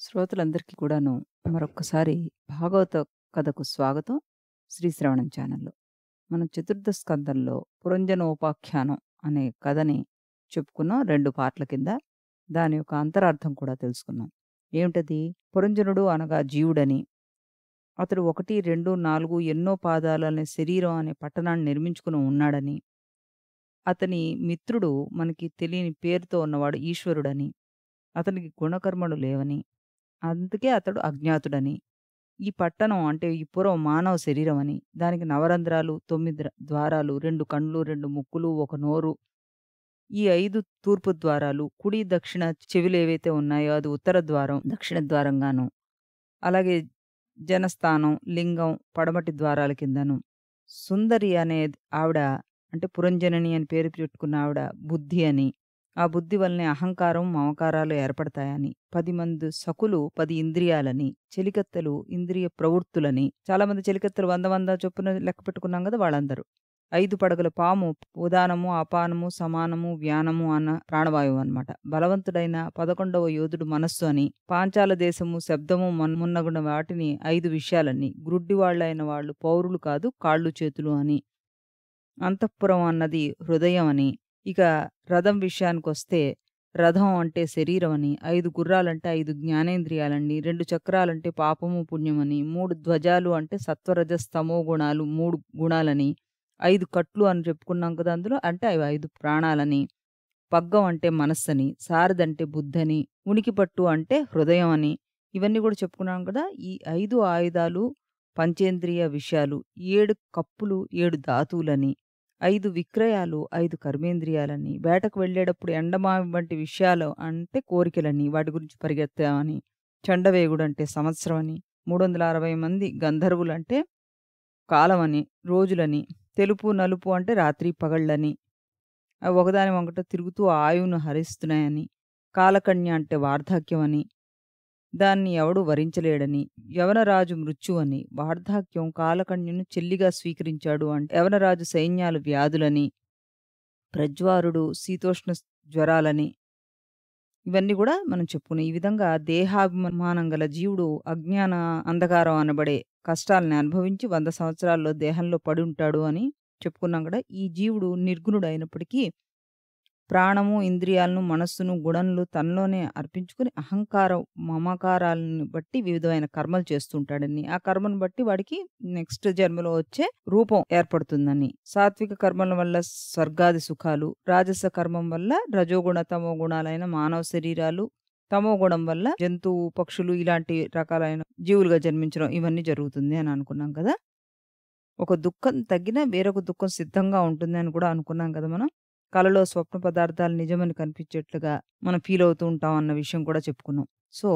శ్రోతలందరికీ కూడాను మరొక్కసారి భాగవత కథకు స్వాగతం. శ్రీశ్రవణం ఛానల్లో మనం చతుర్థ స్కందంలో పురంజనోపాఖ్యానం అనే కథని చెప్పుకున్నాం 2 పార్ట్ల కింద. దాని యొక్క అంతరార్థం కూడా తెలుసుకున్నాం. ఏమిటది? పురంజనుడు అనగా జీవుడని, అతడు 1, 2, 4 ఎన్నో పాదాలనే శరీరం అనే పట్టణాన్ని నిర్మించుకుని ఉన్నాడని, అతని మిత్రుడు మనకి తెలియని పేరుతో ఉన్నవాడు ఈశ్వరుడని, అతనికి గుణకర్మలు లేవని, అందుకే అతడు అజ్ఞాతుడని, ఈ పట్టణం అంటే ఈ పురం మానవ శరీరమని, దానికి నవరంధ్రాలు, 9 ద్వారాలు, 2 కండ్లు, 2 ముక్కులు, 1 నోరు, ఈ 5 తూర్పు ద్వారాలు, కుడి, దక్షిణ చెవులేవైతే ఉన్నాయో అది ఉత్తర ద్వారం, దక్షిణ ద్వారంగాను, అలాగే జనస్థానం, లింగం పడమటి ద్వారాల కిందను, సుందరి అనే ఆవిడ అంటే పురంజనని అని పేరు పెట్టుకున్న ఆవిడ బుద్ధి అని, ఆ బుద్ధి వల్లనే అహంకారం, మమకారాలు ఏర్పడతాయని, 10 మంది సకులు 10 ఇంద్రియాలని, చెలికత్తెలు ఇంద్రియ ప్రవృత్తులని, చాలామంది చెలికత్తెలు 100, 100 చొప్పున లెక్క పెట్టుకున్నాం కదా వాళ్ళందరూ. 5 పడగల పాము ఉదానము, అపానము, సమానము, వ్యానము అన్న ప్రాణవాయువు అన్నమాట. బలవంతుడైన 11వ యోధుడు మనస్సు అని, పాంచాల దేశము శబ్దము మున్నగున్న వాటిని 5 విషయాలని, గ్రుడ్డివాళ్ళైన వాళ్ళు పౌరులు కాదు కాళ్ళు చేతులు అని, అంతఃపురం అన్నది హృదయం అని, ఇక రథం విషయానికొస్తే రథం అంటే శరీరం అని, 5 గుర్రాలంటే 5 జ్ఞానేంద్రియాలని, 2 చక్రాలంటే పాపము పుణ్యమని, 3 ధ్వజాలు అంటే సత్వరజస్తమో గుణాలు 3 గుణాలని, 5 కట్లు అని చెప్పుకున్నాం కదా అందులో, అంటే అవి 5 ప్రాణాలని, పగ్గం అంటే మనస్సని, సారథంటే బుద్ధని, ఉనికిపట్టు అంటే హృదయం అని, ఇవన్నీ కూడా చెప్పుకున్నాం కదా. ఈ 5 ఆయుధాలు పంచేంద్రియ విషయాలు, 7 కప్పులు 7 ధాతువులని, 5 విక్రయాలు 5 కర్మేంద్రియాలని, వేటకు వెళ్ళేటప్పుడు ఎండమావి వంటి విషయాలు అంటే కోరికలని, వాటి గురించి పరిగెత్తామని, చండవేగుడు అంటే సంవత్సరం అని, 360 మంది గంధర్వులంటే కాలమని, రోజులని, తెలుపు నలుపు అంటే రాత్రి పగళ్ళని, అవి ఒకదాని వంకట తిరుగుతూ ఆయువును హరిస్తున్నాయని, కాలకన్య అంటే వార్ధక్యం అని, దాన్ని ఎవడు వరించలేడని, యవనరాజు మృత్యువని, వార్ధక్యం కాలకన్యను చెల్లిగా స్వీకరించాడు అంటే యవనరాజు సైన్యాలు వ్యాధులని, ప్రజ్వారుడు శీతోష్ణ జ్వరాలని, ఇవన్నీ కూడా మనం చెప్పుకున్నాం. ఈ విధంగా దేహాభిమానం గల జీవుడు అజ్ఞాన అంధకారం అనబడే కష్టాలను అనుభవించి 100 సంవత్సరాల్లో దేహంలో పడి ఉంటాడు అని చెప్పుకున్నాం కదా. ఈ జీవుడు నిర్గుణుడు అయినప్పటికీ ప్రాణము, ఇంద్రియాలను, మనస్సును, గుణంలు తనలోనే అర్పించుకుని అహంకారం, మమకారాలను బట్టి వివిధమైన కర్మలు చేస్తుంటాడని, ఆ కర్మను బట్టి వాడికి నెక్స్ట్ జన్మలో వచ్చే రూపం ఏర్పడుతుందని, సాత్విక కర్మల వల్ల స్వర్గాది సుఖాలు, రాజస కర్మం వల్ల రజోగుణ తమో గుణాలైన మానవ శరీరాలు, తమో గుణం వల్ల జంతువు, పక్షులు ఇలాంటి రకాలైన జీవులుగా జన్మించడం ఇవన్నీ జరుగుతుంది అని అనుకున్నాం కదా. ఒక దుఃఖం తగ్గినా వేరొక దుఃఖం సిద్ధంగా ఉంటుంది అని కూడా అనుకున్నాం కదా మనం. కలలో స్వప్న పదార్థాలు నిజమని కనిపించేట్లుగా మనం ఫీల్ అవుతూ ఉంటాం అన్న విషయం కూడా చెప్పుకున్నాం. సో,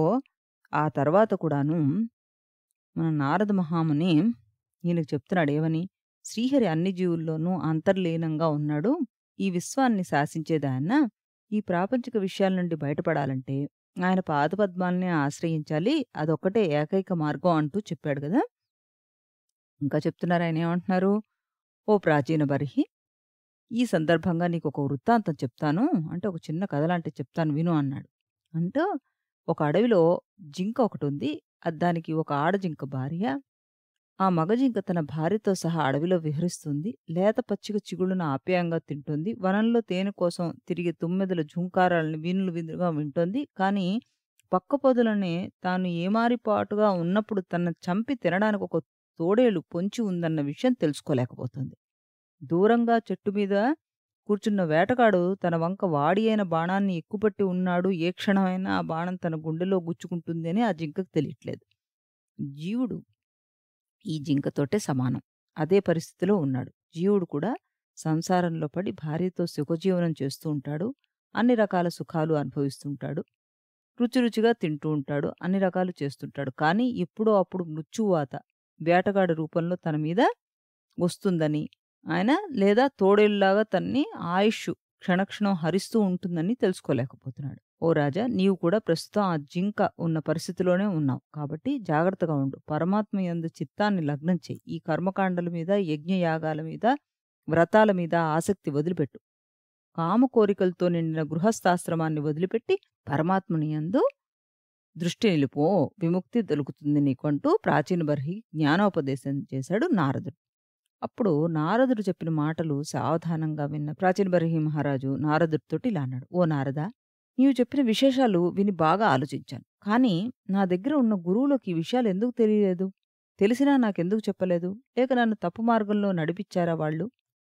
ఆ తర్వాత కూడాను మన నారద మహాముని ఈయనకు చెప్తున్నాడు ఏమని? శ్రీహరి అన్ని జీవుల్లోనూ అంతర్లీనంగా ఉన్నాడు. ఈ విశ్వాన్ని శాసించేదాయన ఈ ప్రాపంచిక విషయాల నుండి బయటపడాలంటే ఆయన పాదపద్మాలనే ఆశ్రయించాలి. అదొక్కటే ఏకైక మార్గం అంటూ చెప్పాడు కదా. ఇంకా చెప్తున్నారు ఆయన ఏమంటున్నారు? ఓ ప్రాచీన బర్హి, ఈ సందర్భంగా నీకొక వృత్తాంతం చెప్తాను. అంటే ఒక చిన్న కథ లాంటిది చెప్తాను విను అన్నాడు. అంటూ ఒక అడవిలో జింక ఒకటుంది. దానికి ఒక ఆడజింక భార్య. ఆ మగ జింక తన భార్యతో సహా అడవిలో విహరిస్తుంది. లేత పచ్చిక చిగుళ్ళను ఆప్యాయంగా తింటుంది. వనంలో తేనె కోసం తిరిగే తుమ్మెదల ఝుంకారాలను వీనులు విందుగా వింటోంది. కానీ పక్కపొదలనే తాను ఏమారిపాటుగా ఉన్నప్పుడు తనను చంపి తినడానికి ఒక తోడేలు పొంచి ఉందన్న విషయం తెలుసుకోలేకపోతుంది. దూరంగా చెట్టు మీద కూర్చున్న వేటగాడు తన వంక వాడి అయిన బాణాన్ని ఎక్కుపట్టి ఉన్నాడు. ఏ క్షణమైనా ఆ బాణం తన గుండెలో గుచ్చుకుంటుంది అని ఆ జింకకు తెలియట్లేదు. జీవుడు ఈ జింకతోటే సమానం. అదే పరిస్థితిలో ఉన్నాడు. జీవుడు కూడా సంసారంలో పడి భార్యతో సుఖజీవనం చేస్తూ ఉంటాడు. అన్ని రకాల సుఖాలు అనుభవిస్తుంటాడు. రుచి రుచిగా తింటూ ఉంటాడు. అన్ని రకాలు చేస్తుంటాడు. కానీ ఎప్పుడో అప్పుడు మృత్యువాత వేటగాడి రూపంలో తన మీద వస్తుందని ఆయన, లేదా తోడేలులాగా తన్ని ఆయుష్ క్షణక్షణం హరిస్తూ ఉంటుందని తెలుసుకోలేకపోతున్నాడు. ఓ రాజా, నీవు కూడా ప్రస్తుతం ఆ జింక ఉన్న పరిస్థితిలోనే ఉన్నావు. కాబట్టి జాగ్రత్తగా ఉండు. పరమాత్మ యందు చిత్తాన్ని లగ్నం చెయ్యి. ఈ కర్మకాండల మీద, యజ్ఞయాగాల మీద, వ్రతాల మీద ఆసక్తి వదిలిపెట్టు. కామ కోరికలతో నిండిన గృహస్థాశ్రమాన్ని వదిలిపెట్టి పరమాత్మని యందు దృష్టి నిలుపో, విముక్తి దొరుకుతుంది నీకు" అంటూ ప్రాచీన బర్హి జ్ఞానోపదేశం చేశాడు నారదుడు. అప్పుడు నారదుడు చెప్పిన మాటలు సావధానంగా విన్న ప్రాచీన బర్హి మహారాజు నారదుడితోటి ఇలా అన్నాడు: "ఓ నారదా! నీవు చెప్పిన విశేషాలు విని బాగా ఆలోచించాను. కానీ నా దగ్గర ఉన్న గురువులకు ఈ విషయాలు ఎందుకు తెలియలేదు? తెలిసినా నాకెందుకు చెప్పలేదు? లేక నన్ను తప్పు మార్గంలో నడిపిచ్చారా వాళ్ళు?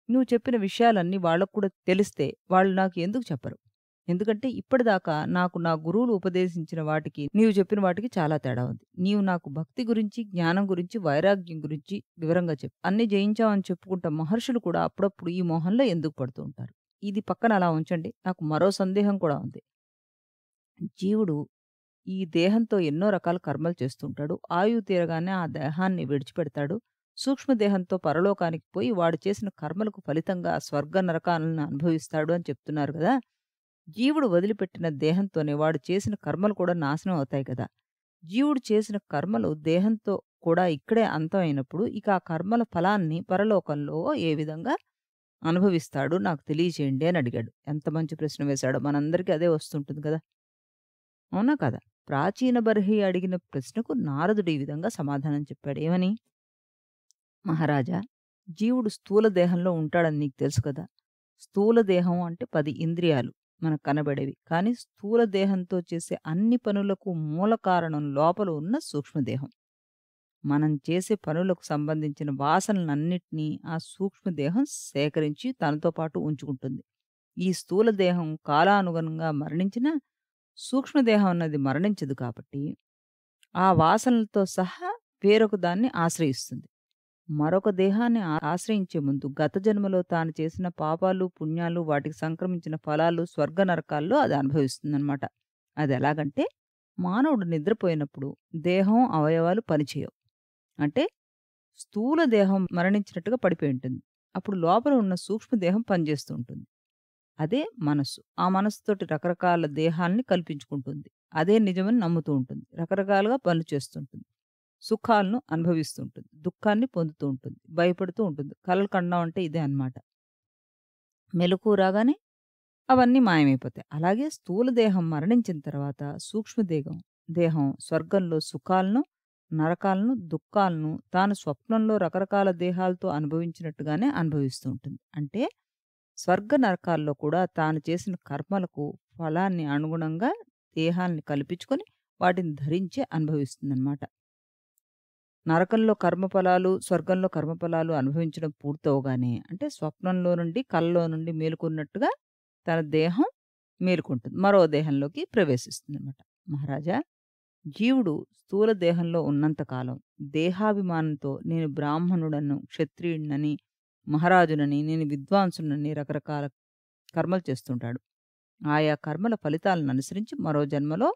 నువ్వు చెప్పిన విషయాలన్నీ వాళ్ళకు కూడా తెలిస్తే వాళ్ళు నాకు ఎందుకు చెప్పరు? ఎందుకంటే ఇప్పటిదాకా నాకు నా గురువులు ఉపదేశించిన వాటికి, నీవు చెప్పిన వాటికి చాలా తేడా ఉంది. నీవు నాకు భక్తి గురించి, జ్ఞానం గురించి, వైరాగ్యం గురించి వివరంగా చెప్పు. అన్నీ జయించావని చెప్పుకుంటా మహర్షులు కూడా అప్పుడప్పుడు ఈ మోహంలో ఎందుకు పడుతూ ఉంటారు? ఇది పక్కన అలా ఉంచండి. నాకు మరో సందేహం కూడా ఉంది. జీవుడు ఈ దేహంతో ఎన్నో రకాల కర్మలు చేస్తుంటాడు. ఆయువు తీరగానే ఆ దేహాన్ని విడిచిపెడతాడు. సూక్ష్మ దేహంతో పరలోకానికి పోయి వాడు చేసిన కర్మలకు ఫలితంగా స్వర్గ నరకాలను అనుభవిస్తాడు అని చెప్తున్నారు గదా! జీవుడు వదిలిపెట్టిన దేహంతోనే వాడు చేసిన కర్మలు కూడా నాశనం అవుతాయి కదా! జీవుడు చేసిన కర్మలు దేహంతో కూడా ఇక్కడే అంతం అయినప్పుడు, ఇక ఆ కర్మల ఫలాన్ని పరలోకంలో ఏ విధంగా అనుభవిస్తాడు నాకు తెలియచేయండి అని అడిగాడు. ఎంత మంచి ప్రశ్న వేశాడో! మనందరికీ అదే వస్తుంటుంది కదా! అవునా కదా! ప్రాచీన బర్హి అడిగిన ప్రశ్నకు నారదుడు ఈ విధంగా సమాధానం చెప్పాడు. ఏమని? మహారాజా! జీవుడు స్థూల దేహంలో ఉంటాడని నీకు తెలుసు కదా! స్థూల దేహం అంటే 10 ఇంద్రియాలు మనకు కనబడేవి. కానీ స్థూల దేహంతో చేసే అన్ని పనులకు మూల కారణం లోపల ఉన్న సూక్ష్మదేహం. మనం చేసే పనులకు సంబంధించిన వాసనలన్నిటినీ ఆ సూక్ష్మదేహం సేకరించి తనతో పాటు ఉంచుకుంటుంది. ఈ స్థూల దేహం కాలానుగుణంగా మరణించినా, సూక్ష్మదేహం అన్నది మరణించదు కాబట్టి, ఆ వాసనలతో సహా వేరొక దాన్ని ఆశ్రయిస్తుంది. మరొక దేహాన్ని ఆశ్రయించే ముందు గత జన్మలో తాను చేసిన పాపాలు, పుణ్యాలు, వాటికి సంక్రమించిన ఫలాలు స్వర్గ నరకాల్లో అది అనుభవిస్తుందనమాట. అదెలాగంటే, మానవుడు నిద్రపోయినప్పుడు దేహం, అవయవాలు పనిచేయవు. అంటే స్థూల దేహం మరణించినట్టుగా పడిపోయి ఉంటుంది. అప్పుడు లోపల ఉన్న సూక్ష్మదేహం పనిచేస్తూ ఉంటుంది. అదే మనస్సు. ఆ మనస్సుతోటి రకరకాల దేహాల్ని కల్పించుకుంటుంది. అదే నిజమని నమ్ముతూ ఉంటుంది. రకరకాలుగా పనులు చేస్తుంటుంది. సుఖాలను అనుభవిస్తూ ఉంటుంది. దుఃఖాన్ని పొందుతూ ఉంటుంది. భయపడుతూ ఉంటుంది. కలలు కనడం అంటే ఇదే అన్నమాట. మెలకువ రాగానే అవన్నీ మాయమైపోతాయి. అలాగే స్థూల దేహం మరణించిన తర్వాత సూక్ష్మదేహం దేహం స్వర్గంలో సుఖాలను, నరకాలను, దుఃఖాలను తాను స్వప్నంలో రకరకాల దేహాలతో అనుభవించినట్టుగానే అనుభవిస్తూ ఉంటుంది. అంటే స్వర్గ నరకాల్లో కూడా తాను చేసిన కర్మలకు ఫలాన్ని అనుగుణంగా దేహాల్ని కల్పించుకొని వాటిని ధరించి అనుభవిస్తుందన్నమాట. నరకంలో కర్మఫలాలు, స్వర్గంలో కర్మఫలాలు అనుభవించడం పూర్తవగానే అంటే స్వప్నంలో నుండి, కలలో నుండి మేలుకున్నట్టుగా తన దేహం మేలుకుంటుంది. మరో దేహంలోకి ప్రవేశిస్తుందన్నమాట. మహారాజా! జీవుడు స్థూల దేహంలో ఉన్నంత కాలం దేహాభిమానంతో నేను బ్రాహ్మణుడను, క్షత్రియుడినని, మహారాజునని, నేను విద్వాంసునని రకరకాల కర్మలు చేస్తుంటాడు. ఆయా కర్మల ఫలితాలను అనుసరించి మరో జన్మలో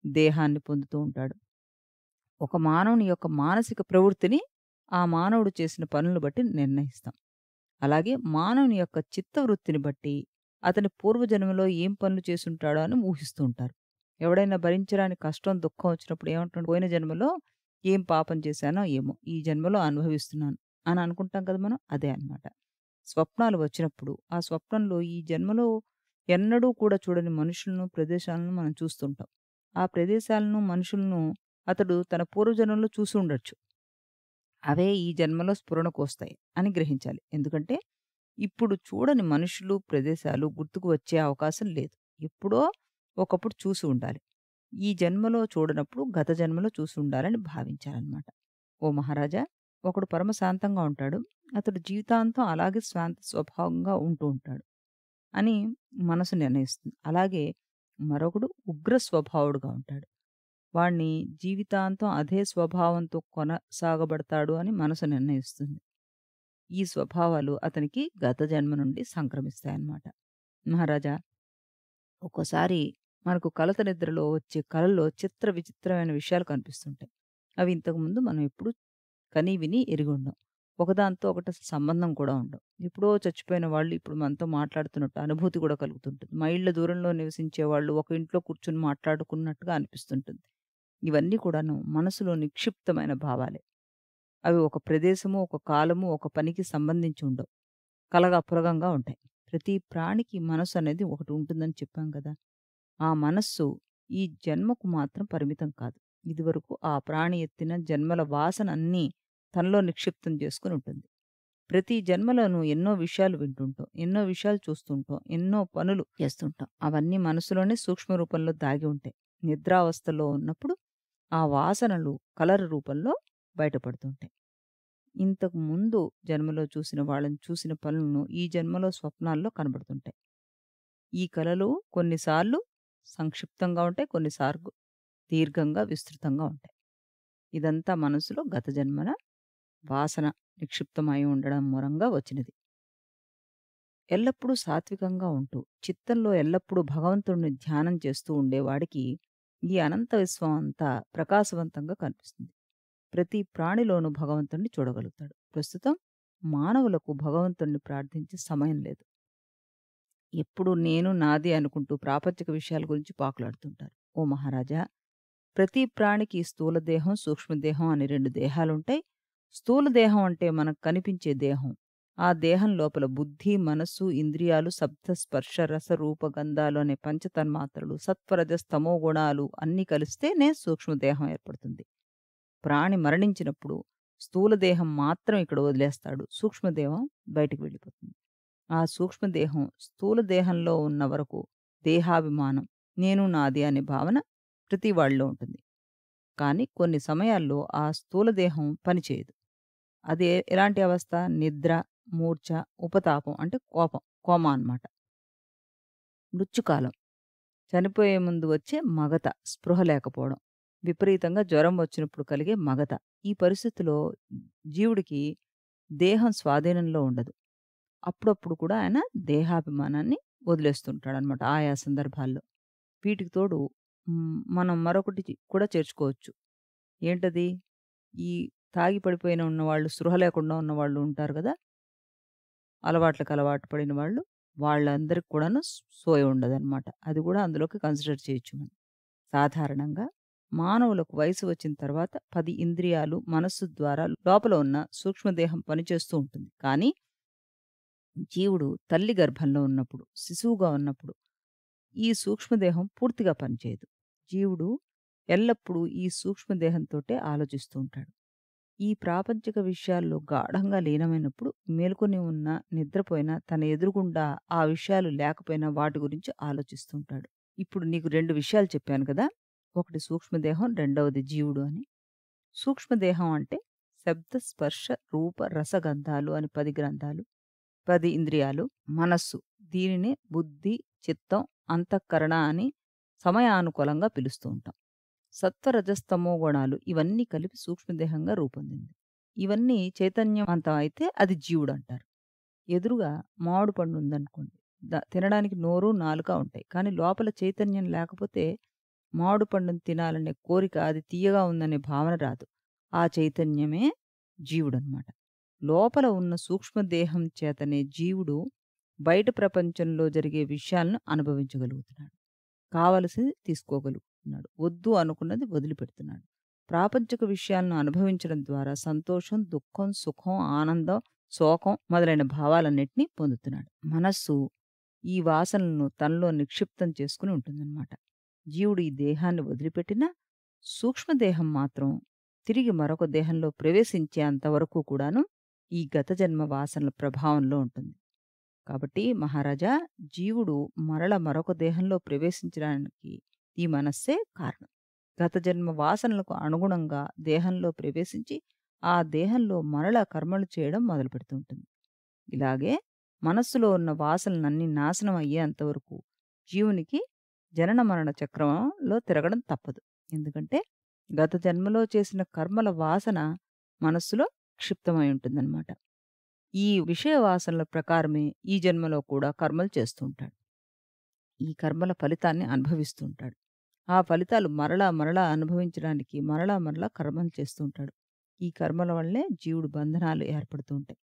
దేహాన్ని పొందుతూ ఉంటాడు. ఒక మానవుని యొక్క మానసిక ప్రవృత్తిని ఆ మానవుడు చేసిన పనులను బట్టి నిర్ణయిస్తాం. అలాగే మానవుని యొక్క చిత్తవృత్తిని బట్టి అతని పూర్వజన్మలో ఏం పనులు చేసుంటాడో అని ఊహిస్తూ ఉంటారు. ఎవడైనా భరించరాని కష్టం, దుఃఖం వచ్చినప్పుడు ఏమంటాడు? పోయిన జన్మలో ఏం పాపం చేశానో ఏమో! ఈ జన్మలో అనుభవిస్తున్నాను అని అనుకుంటాం కదా మనం. అదే అన్నమాట. స్వప్నాలు వచ్చినప్పుడు ఆ స్వప్నంలో ఈ జన్మలో ఎన్నడూ కూడా చూడని మనుషులను, ప్రదేశాలను మనం చూస్తుంటాం. ఆ ప్రదేశాలను, మనుషులను అతడు తన పూర్వజన్మలో చూసి ఉండొచ్చు. అవే ఈ జన్మలో స్ఫురణకొస్తాయి అని గ్రహించాలి. ఎందుకంటే, ఇప్పుడు చూడని మనుషులు, ప్రదేశాలు గుర్తుకు వచ్చే అవకాశం లేదు. ఎప్పుడో ఒకప్పుడు చూసి ఉండాలి. ఈ జన్మలో చూడనప్పుడు గత జన్మలో చూసి ఉండాలని భావించాలన్నమాట. ఓ మహారాజా! ఒకడు పరమ శాంతంగా ఉంటాడు. అతడు జీవితాంతం అలాగే శాంత స్వభావంగా ఉంటూ ఉంటాడు అని మనసు నిర్ణయిస్తుంది. అలాగే మరొకడు ఉగ్ర స్వభావుడుగా ఉంటాడు. వాడిని జీవితాంతం అదే స్వభావంతో కొనసాగబడతాడు అని మనసు నిర్ణయిస్తుంది. ఈ స్వభావాలు అతనికి గత జన్మ నుండి సంక్రమిస్తాయన్నమాట. మహారాజా! ఒక్కోసారి మనకు కలత నిద్రలో వచ్చే కలల్లో చిత్ర విచిత్రమైన విషయాలు కనిపిస్తుంటాయి. అవి ఇంతకుముందు మనం ఎప్పుడు కని విని ఎరిగుండం. ఒకదాంతో ఒకటి అసలు సంబంధం కూడా ఉండవు. ఎప్పుడో చచ్చిపోయిన వాళ్ళు ఇప్పుడు మనతో మాట్లాడుతున్నట్టు అనుభూతి కూడా కలుగుతుంటుంది. మైళ్ళ దూరంలో నివసించే వాళ్ళు ఒక ఇంట్లో కూర్చొని మాట్లాడుకున్నట్టుగా అనిపిస్తుంటుంది. ఇవన్నీ కూడాను మనసులో నిక్షిప్తమైన భావాలే. అవి ఒక ప్రదేశము, ఒక కాలము, ఒక పనికి సంబంధించి ఉండవు. కలగాపులగంగా ఉంటాయి. ప్రతి ప్రాణికి మనసు అనేది ఒకటి ఉంటుందని చెప్పాం కదా! ఆ మనస్సు ఈ జన్మకు మాత్రం పరిమితం కాదు. ఇదివరకు ఆ ప్రాణి ఎత్తిన జన్మల వాసన అన్నీ తనలో నిక్షిప్తం చేసుకొని ఉంటుంది. ప్రతి జన్మలోనూ ఎన్నో విషయాలు వింటుంటాం. ఎన్నో విషయాలు చూస్తుంటాం. ఎన్నో పనులు చేస్తుంటాం. అవన్నీ మనసులోనే సూక్ష్మ రూపంలో దాగి ఉంటాయి. నిద్రావస్థలో ఉన్నప్పుడు ఆ వాసనలు కలర్ రూపంలో బయటపడుతుంటాయి. ఇంతకు ముందు జన్మలో చూసిన వాళ్ళని చూసిన పనులను ఈ జన్మలో స్వప్నాల్లో కనబడుతుంటాయి. ఈ కలలు కొన్నిసార్లు సంక్షిప్తంగా ఉంటాయి. కొన్నిసార్లు దీర్ఘంగా, విస్తృతంగా ఉంటాయి. ఇదంతా మనసులో గత జన్మల వాసన నిక్షిప్తమై ఉండడం మూలంగా వచ్చినది. ఎల్లప్పుడూ సాత్వికంగా ఉంటూ, చిత్తంలో ఎల్లప్పుడూ భగవంతుడిని ధ్యానం చేస్తూ ఉండేవాడికి ఈ అనంత విశ్వం అంతా ప్రకాశవంతంగా కనిపిస్తుంది. ప్రతి ప్రాణిలోనూ భగవంతుడిని చూడగలుగుతాడు. ప్రస్తుతం మానవులకు భగవంతుడిని ప్రార్థించే సమయం లేదు. ఎప్పుడు నేను, నాది అనుకుంటూ ప్రాపంచిక విషయాల గురించి పాకులాడుతుంటారు. ఓ మహారాజా! ప్రతి ప్రాణికి స్థూల దేహం, సూక్ష్మదేహం అని 2 దేహాలుంటాయి. స్థూల దేహం అంటే మనకు కనిపించే దేహం. ఆ దేహం లోపల బుద్ధి, మనస్సు, ఇంద్రియాలు, శబ్ద, స్పర్శ, రస, రూప, గంధాలు అనే పంచతన్మాత్రలు, సత్వరజస్, తమో గుణాలు అన్నీ కలిస్తేనే సూక్ష్మదేహం ఏర్పడుతుంది. ప్రాణి మరణించినప్పుడు స్థూల దేహం మాత్రం ఇక్కడ వదిలేస్తాడు. సూక్ష్మదేహం బయటికి వెళ్ళిపోతుంది. ఆ సూక్ష్మదేహం స్థూల దేహంలో ఉన్న వరకు దేహాభిమానం, నేను, నాది అనే భావన ప్రతి వాళ్ళలో ఉంటుంది. కానీ కొన్ని సమయాల్లో ఆ స్థూల దేహం పనిచేయదు. అది ఎలాంటి అవస్థ? నిద్ర, మూర్ఛ, ఉపతాపం అంటే కోపం, కోమా అన్నమాట. మృత్యుకాలం, చనిపోయే ముందు వచ్చే మగత, స్పృహ లేకపోవడం, విపరీతంగా జ్వరం వచ్చినప్పుడు కలిగే మగత. ఈ పరిస్థితిలో జీవుడికి దేహం స్వాధీనంలో ఉండదు. అప్పుడప్పుడు కూడా ఆయన దేహాభిమానాన్ని వదిలేస్తుంటాడనమాట ఆయా సందర్భాల్లో. వీటికి తోడు మనం మరొకటి కూడా చేర్చుకోవచ్చు. ఏంటది? ఈ తాగి పడిపోయిన ఉన్నవాళ్ళు, స్పృహ లేకుండా ఉన్నవాళ్ళు ఉంటారు గదా! అలవాట్లకు అలవాటు పడిన వాళ్ళు. వాళ్ళందరికి కూడాను సోయ ఉండదనమాట. అది గూడా అందులోకి కన్సిడర్ చేయొచ్చు మనం. సాధారణంగా మానవులకు వయసు వచ్చిన తర్వాత 10 ఇంద్రియాలు, మనస్సు ద్వారా లోపల ఉన్న సూక్ష్మదేహం పనిచేస్తూ ఉంటుంది. కానీ జీవుడు తల్లి గర్భంలో ఉన్నప్పుడు, శిశువుగా ఉన్నప్పుడు ఈ సూక్ష్మదేహం పూర్తిగా పనిచేయదు. జీవుడు ఎల్లప్పుడూ ఈ సూక్ష్మదేహంతోటే ఆలోచిస్తూ ఉంటాడు. ఈ ప్రాపంచిక విషయాల్లో గాఢంగా లీనమైనప్పుడు మేల్కొని ఉన్నా, నిద్రపోయినా తన ఎదురుగుండా ఆ విషయాలు లేకపోయినా వాటి గురించి ఆలోచిస్తుంటాడు. ఇప్పుడు నీకు 2 విషయాలు చెప్పాను కదా! ఒకటి సూక్ష్మదేహం, రెండవది జీవుడు అని. సూక్ష్మదేహం అంటే శబ్ద, స్పర్శ, రూప, రసగంధాలు అని 10 గ్రంథాలు, 10 ఇంద్రియాలు, మనస్సు దీనినే బుద్ధి, చిత్తం, అంతఃకరణ అని సమయానుకూలంగా పిలుస్తూ ఉంటాం. సత్వరజస్తమో గుణాలు ఇవన్నీ కలిపి సూక్ష్మదేహంగా రూపొందింది. ఇవన్నీ చైతన్యవంతం అయితే అది జీవుడంటారు. ఎదురుగా మామిడి పండు ఉందనుకోండి. తినడానికి నోరు, నాలుక ఉంటాయి. కానీ లోపల చైతన్యం లేకపోతే మామిడి పండుని తినాలనే కోరిక, అది తియ్యగా ఉందనే భావన రాదు. ఆ చైతన్యమే జీవుడనమాట. లోపల ఉన్న సూక్ష్మదేహం చేతనే జీవుడు బయట ప్రపంచంలో జరిగే విషయాలను అనుభవించగలుగుతున్నాడు. కావలసింది తీసుకోగలుగుతున్నాడు. వద్దు అనుకున్నది వదిలిపెడుతున్నాడు. ప్రాపంచిక విషయాలను అనుభవించడం ద్వారా సంతోషం, దుఃఖం, సుఖం, ఆనందం, శోకం మొదలైన భావాలన్నిటినీ పొందుతున్నాడు. మనస్సు ఈ వాసనలను తనలో నిక్షిప్తం చేసుకుని ఉంటుందన్నమాట. జీవుడు ఈ దేహాన్ని వదిలిపెట్టినా సూక్ష్మదేహం మాత్రం తిరిగి మరొక దేహంలో ప్రవేశించేంత వరకు కూడాను ఈ గత జన్మ వాసనల ప్రభావంలో ఉంటుంది. కాబట్టి మహారాజా, జీవుడు మరొక దేహంలో ప్రవేశించడానికి ఈ మనస్సే కారణం. గత జన్మ వాసనలకు అనుగుణంగా దేహంలో ప్రవేశించి ఆ దేహంలో మరల కర్మలు చేయడం మొదలుపెడుతూ ఉంటుంది. ఇలాగే మనస్సులో ఉన్న వాసనలన్నీ నాశనం అయ్యేంతవరకు జీవునికి జనన మరణ చక్రంలో తిరగడం తప్పదు. ఎందుకంటే గత జన్మలో చేసిన కర్మల వాసన మనస్సులో క్షిప్తమై ఉంటుందన్నమాట. ఈ విషయ వాసనల ప్రకారమే ఈ జన్మలో కూడా కర్మలు చేస్తూ ఉంటాడు. ఈ కర్మల ఫలితాన్ని అనుభవిస్తూ ఉంటాడు. ఆ ఫలితాలు మరలా అనుభవించడానికి మరలా కర్మలు చేస్తూ ఉంటాడు. ఈ కర్మల వల్లే జీవుడు బంధనాలు ఏర్పడుతూ ఉంటాయి.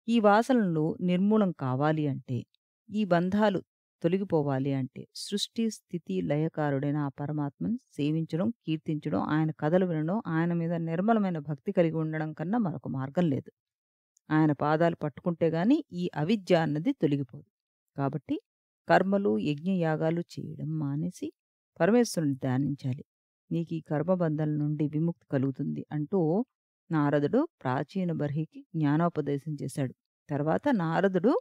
ఈ వాసనలు నిర్మూలం కావాలి అంటే, ఈ బంధాలు తొలగిపోవాలి అంటే సృష్టి, స్థితి, లయకారుడైన ఆ పరమాత్మని సేవించడం, కీర్తించడం, ఆయన కథలు వినడం, ఆయన మీద నిర్మలమైన భక్తి కలిగి ఉండడం కన్నా మరొక మార్గం లేదు. ఆయన పాదాలు పట్టుకుంటే గాని ఈ అవిద్య అన్నది తొలగిపోదు. కాబట్టి కర్మలు, యజ్ఞయాగాలు చేయడం మానేసి పరమేశ్వరుని ధ్యానించాలి. నీకీ కర్మబంధం నుండి విముక్తి కలుగుతుంది అంటూ నారదుడు ప్రాచీన బర్హికి జ్ఞానోపదేశం చేశాడు. తర్వాత నారదుడు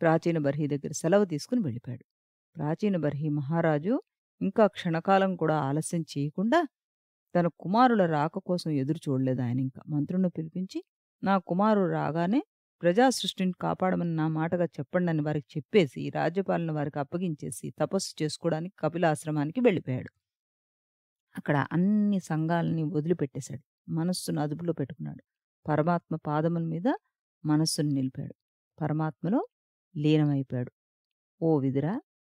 ప్రాచీన బర్హి దగ్గర సెలవు తీసుకుని వెళ్ళిపోయాడు. ప్రాచీన బర్హి మహారాజు ఇంకా క్షణకాలం కూడా ఆలస్యం చేయకుండా తన కుమారుల రాక కోసం ఎదురు చూడలేదు ఆయనింక. మంత్రులను పిలిపించి, నా కుమారుడు రాగానే ప్రజా సృష్టిని కాపాడమని నా మాటగా చెప్పండని వారికి చెప్పేసి, రాజ్యపాలన వారికి అప్పగించేసి, తపస్సు చేసుకోవడానికి కపిలాశ్రమానికి వెళ్ళిపోయాడు. అక్కడ అన్ని సంఘాలని వదిలిపెట్టేశాడు. మనస్సును అదుపులో పెట్టుకున్నాడు. పరమాత్మ పాదముల మీద మనస్సును నిలిపాడు. పరమాత్మలో లీనమైపోయాడు. ఓ విదురా!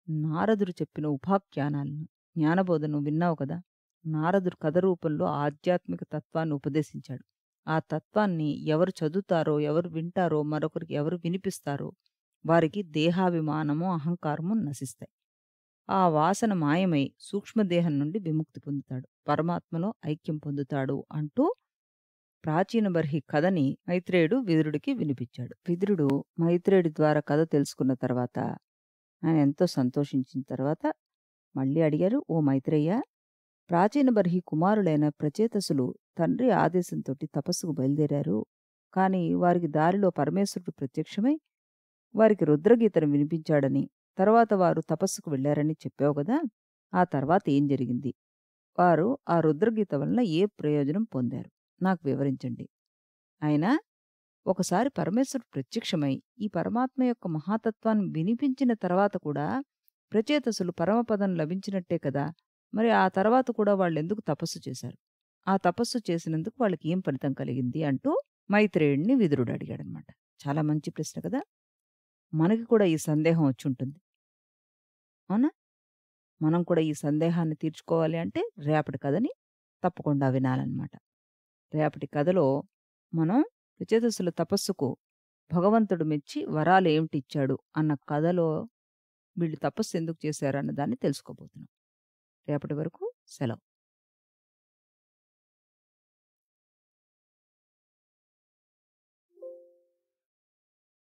నారదుడు చెప్పిన ఉపాఖ్యానాలను, జ్ఞానబోధను విన్నావు కదా! నారదుడు కథ రూపంలో ఆధ్యాత్మిక తత్వాన్ని ఉపదేశించాడు. ఆ తత్వాన్ని ఎవరు చదువుతారో, ఎవరు వింటారో, మరొకరికి ఎవరు వినిపిస్తారో వారికి దేహాభిమానము, అహంకారము నశిస్తాయి. ఆ వాసన మాయమై సూక్ష్మదేహం నుండి విముక్తి పొందుతాడు. పరమాత్మలో ఐక్యం పొందుతాడు అంటూ ప్రాచీన బర్హి కథని మైత్రేయుడు విదురుడికి వినిపించాడు. విదురుడు మైత్రేయుడి ద్వారా కథ తెలుసుకున్న తర్వాత ఆయన ఎంతో సంతోషించిన తర్వాత మళ్ళీ అడిగారు, ఓ మైత్రేయ, ప్రాచీన బర్హి కుమారులైన ప్రచేతసులు తండ్రి ఆదేశంతోటి తపస్సుకు బయలుదేరారు. కాని వారికి దారిలో పరమేశ్వరుడు ప్రత్యక్షమై వారికి రుద్రగీతను వినిపించాడని, తర్వాత వారు తపస్సుకు వెళ్ళారని చెప్పావు కదా! ఆ తర్వాత ఏం జరిగింది? వారు ఆ రుద్రగీత వలన ఏ ప్రయోజనం పొందారు? నాకు వివరించండి. అయినా ఒకసారి పరమేశ్వరుడు ప్రత్యక్షమై ఈ పరమాత్మ యొక్క మహాతత్వాన్ని వినిపించిన తర్వాత కూడా ప్రచేతసులు పరమపదం లభించినట్టే కదా! మరి ఆ తర్వాత కూడా వాళ్ళెందుకు తపస్సు చేశారు? ఆ తపస్సు చేసినందుకు వాళ్ళకి ఏం ఫలితం కలిగింది? అంటూ మైత్రేయుడిని విదురుడు అడిగాడనమాట. చాలా మంచి ప్రశ్న కదా! మనకి కూడా ఈ సందేహం వచ్చుంటుంది. అవునా? మనం కూడా ఈ సందేహాన్ని తీర్చుకోవాలి అంటే రేపటి కథని తప్పకుండా వినాలన్నమాట. రేపటి కథలో మనం ప్రచేతసుల తపస్సుకు భగవంతుడు మెచ్చి వరాలు ఏమిటిచ్చాడు అన్న కథలో వీళ్ళు తపస్సు ఎందుకు చేశారన్న దాన్ని తెలుసుకోబోతున్నాం. రేపటి వరకు సెలవు.